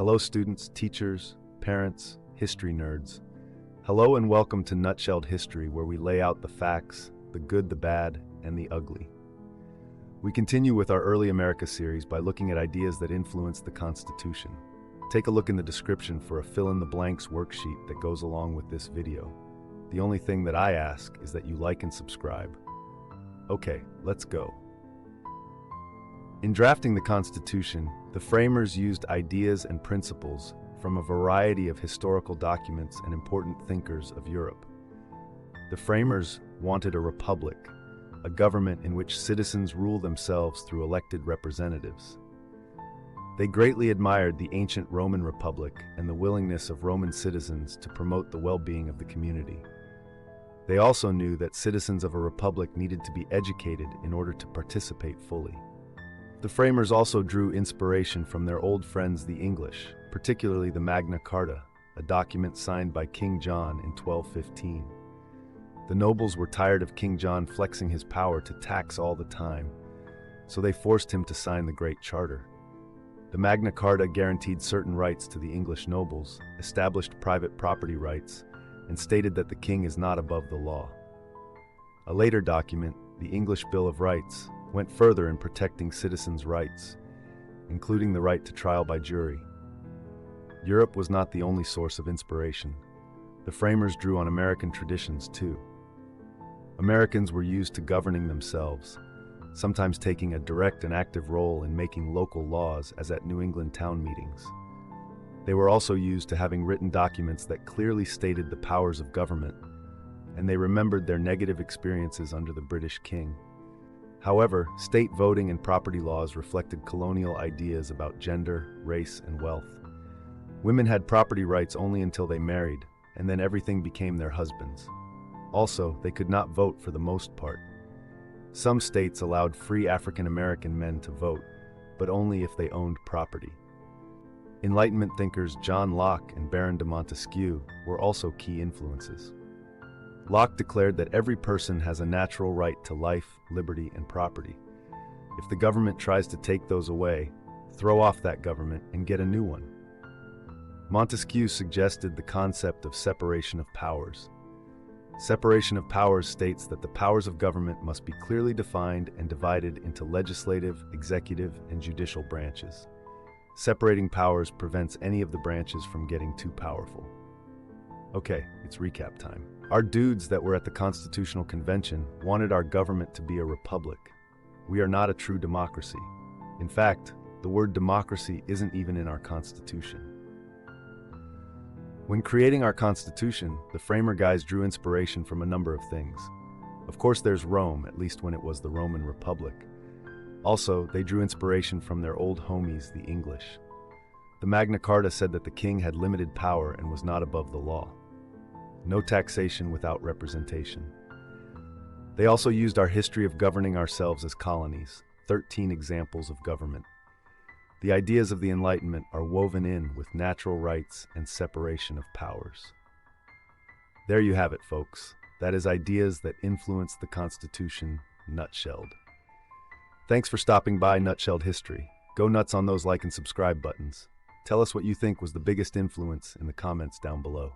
Hello students, teachers, parents, history nerds. Hello and welcome to Nutshelled History, where we lay out the facts, the good, the bad, and the ugly. We continue with our Early America series by looking at ideas that influenced the Constitution. Take a look in the description for a fill-in-the-blanks worksheet that goes along with this video. The only thing that I ask is that you like and subscribe. Okay, let's go. In drafting the Constitution, the framers used ideas and principles from a variety of historical documents and important thinkers of Europe. The framers wanted a republic, a government in which citizens rule themselves through elected representatives. They greatly admired the ancient Roman Republic and the willingness of Roman citizens to promote the well-being of the community. They also knew that citizens of a republic needed to be educated in order to participate fully. The framers also drew inspiration from their old friends the English, particularly the Magna Carta, a document signed by King John in 1215. The nobles were tired of King John flexing his power to tax all the time, so they forced him to sign the Great Charter. The Magna Carta guaranteed certain rights to the English nobles, established private property rights, and stated that the king is not above the law. A later document, the English Bill of Rights, went further in protecting citizens' rights, including the right to trial by jury. Europe was not the only source of inspiration. The framers drew on American traditions too. Americans were used to governing themselves, sometimes taking a direct and active role in making local laws, as at New England town meetings. They were also used to having written documents that clearly stated the powers of government, and they remembered their negative experiences under the British king. However, state voting and property laws reflected colonial ideas about gender, race, and wealth. Women had property rights only until they married, and then everything became their husbands. Also, they could not vote for the most part. Some states allowed free African American men to vote, but only if they owned property. Enlightenment thinkers John Locke and Baron de Montesquieu were also key influences. Locke declared that every person has a natural right to life, liberty, and property. If the government tries to take those away, throw off that government and get a new one. Montesquieu suggested the concept of separation of powers. Separation of powers states that the powers of government must be clearly defined and divided into legislative, executive, and judicial branches. Separating powers prevents any of the branches from getting too powerful. Okay, it's recap time. Our dudes that were at the Constitutional Convention wanted our government to be a republic. We are not a true democracy. In fact, the word democracy isn't even in our Constitution. When creating our Constitution, the framer guys drew inspiration from a number of things. Of course, there's Rome, at least when it was the Roman Republic. Also, they drew inspiration from their old homies, the English. The Magna Carta said that the king had limited power and was not above the law. No taxation without representation. They also used our history of governing ourselves as colonies, 13 examples of government. The ideas of the Enlightenment are woven in with natural rights and separation of powers. There you have it, folks. That is ideas that influence the Constitution, nutshelled. Thanks for stopping by Nutshelled History. Go nuts on those like and subscribe buttons. Tell us what you think was the biggest influence in the comments down below.